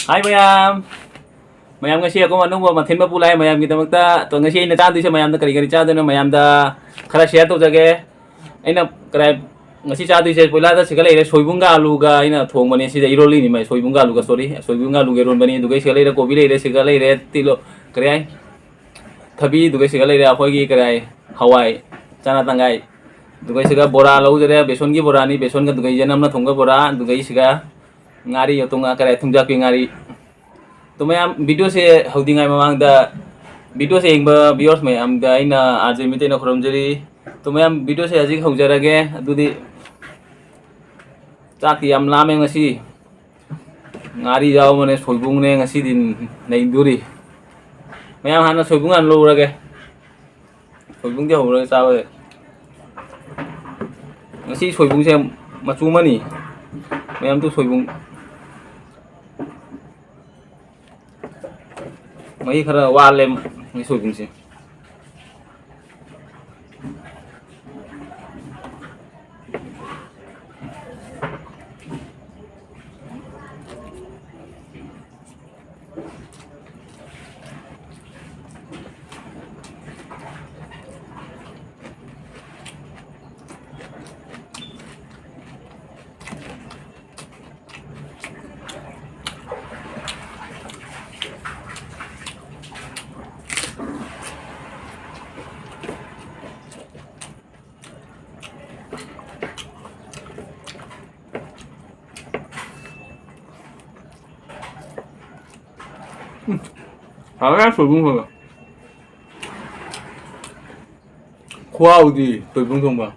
Hai mayam ngasi ako manung mathin ba pulai mayam kita makta to ngasi ina chadu se mayam da kari chadu na mayam da khara share to jage ina krai ngasi chadu se pula da sigale re soibunga alu ga ina thong mane si da iroli ni mai soibunga alu ga sorry soibunga alu ge ron bani dugai sigale re kobi re sigale re tilo krai thabi dugai sigale re akhoi gi krai hawai chana tangai dugai siga bora lau jare beson gi bora ni beson ga dugai janam na thongga bora dugai siga ngari yotunga krai thungja pi ngari तो मैं आम video से हौदिंग आई ममांग दा video से इंग bears में आम दा इन आरजे मिते न खरमजरी तो मैं आम वीडियो से अजिक हौजरगे अदुदि चाकी आम लामे ngasi ngari जाओ मने सोइबुंग ने ngasi दिन नै दुरी मैं आम हाना सोइबुंग आन लोरगे सोइबुंग दे हौरगे चावे ngasi सोइबुंग से मचु मनी मैं आम तो सोइबुंग mấy khara wal em cái sôi cùng gì Hả sôi bún không à? Khoa gì sôi bún không à?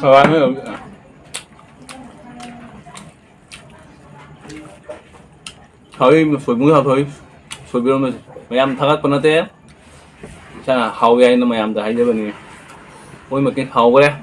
Anh mới thôi sôi bún thôi sôi bún mà mày ăn thắc con nó té chắc là hậu vậy nó mày ăn được hay chứ bên này ôi mà cái hậu cái đấy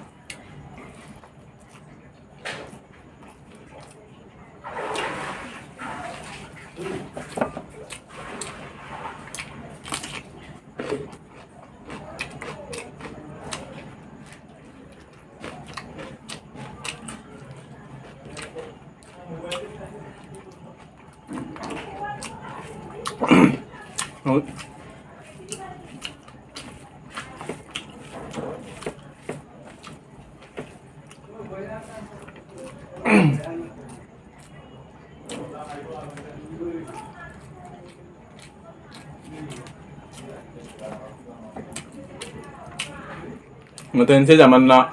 mà tên sẽ giảm là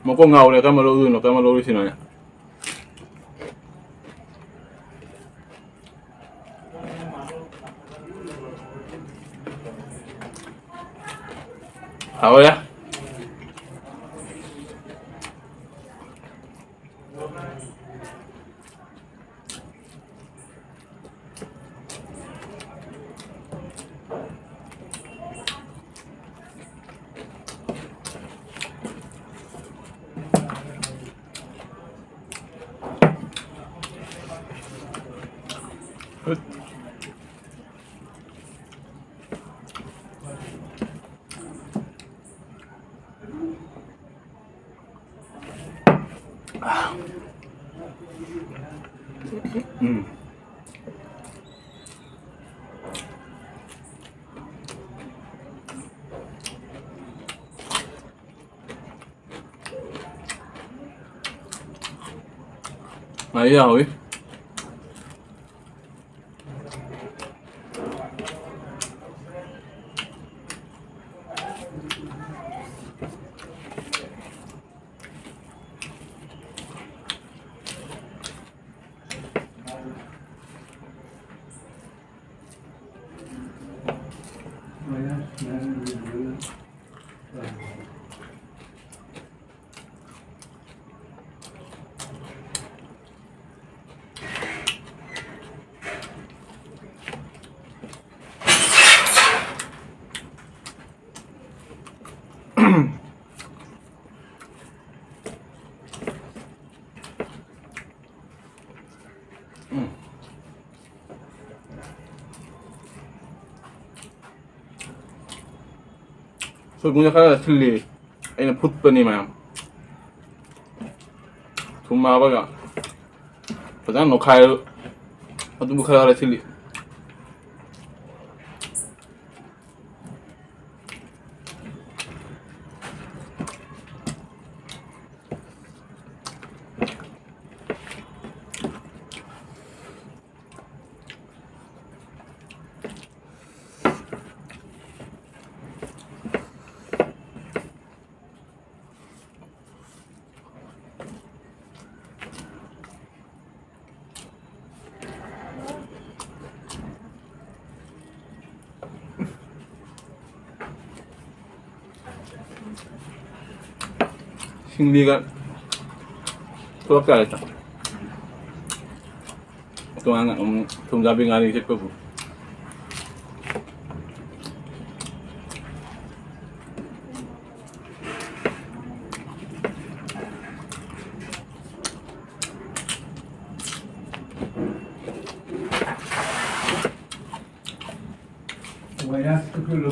một con ngầu này cái mà lâu rồi cái mà lâu đi xin này hảo ya Đấy rồi 소이붐 약간 틀리 아니는 풋번이만 Thongba padahal no khai adu bu khara chili Singliga tuwak ka ito. Ito nga tumdabi nga rin ko.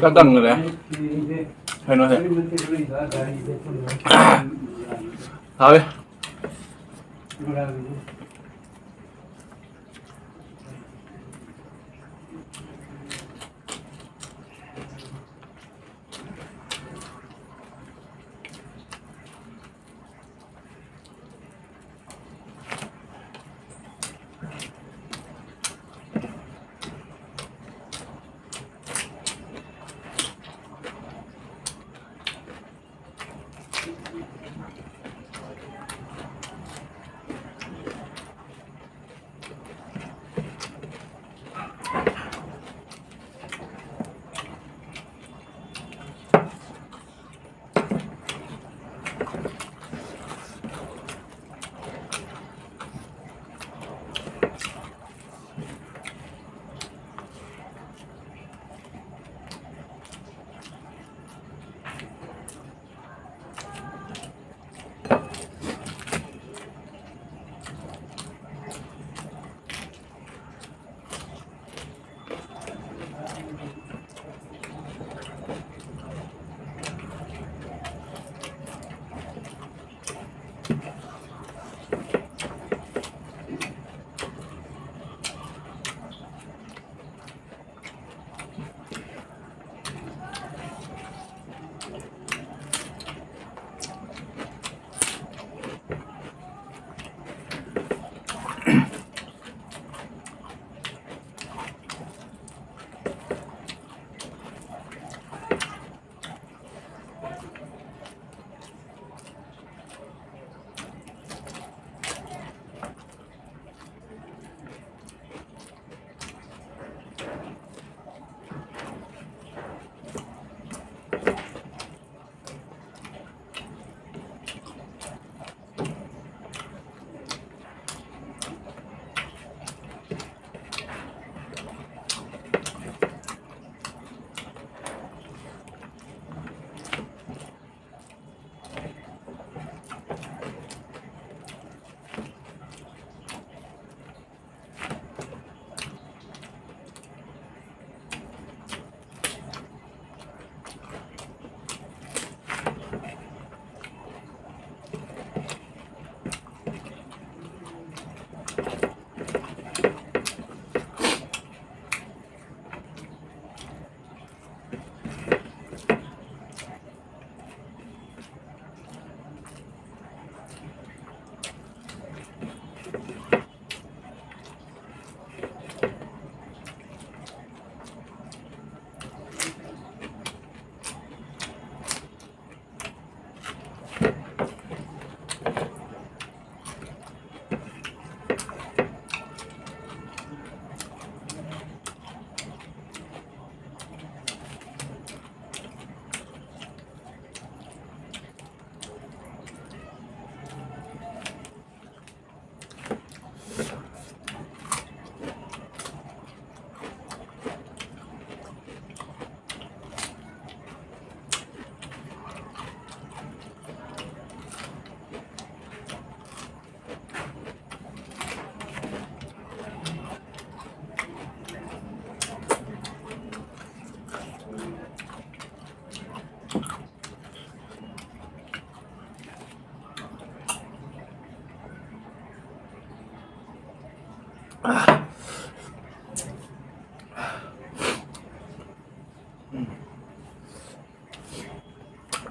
Kakang nga rin. Ano siya? Sabi?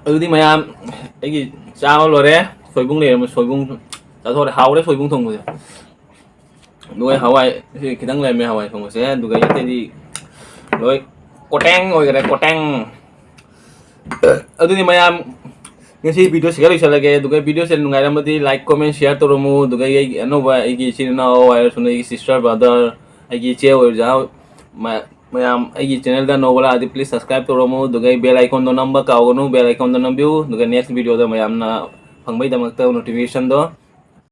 ꯑꯗꯨꯗꯤ ꯃꯌꯥꯝ ꯑꯩꯒꯤ ꯆꯥꯕ ꯂꯣꯏꯔꯦ ꯁꯣꯏꯕꯨꯡ ꯂꯩꯔꯝꯕ ꯁꯣꯏꯕꯨꯡ ꯆꯥꯊꯣꯛꯑꯦ ꯍꯥꯎꯔꯦ ꯁꯣꯏꯕꯨꯡ ꯊꯣꯡꯕꯁꯦ ꯑꯗꯨꯒ ꯍꯋꯥꯏ ꯁꯤ ꯈꯤꯇꯪ ꯂꯩꯔꯝꯃꯦ ꯍꯋꯥꯏ ꯊꯣꯡꯕꯁꯦ ꯑꯗꯨꯒ ꯑꯇꯩꯗꯤ ꯂꯣꯏ ꯀꯣꯇꯦꯡ ꯑꯣꯏꯈꯔꯦ ꯀꯣꯇꯦꯡ ꯑꯗꯨꯗꯤ ꯃꯌꯥꯝ ngasi video siga loisalage aduga video se nungairamadi like comment share toromu aduga ei anova eigi ichina nao air suna eigi sister brother eigi che oirja mayam eigi channel da nowala adi please subscribe toromu aduga bell icon do namba kaugonu bell icon do nambiu aduga next video da mayam na phangbai damakta notification do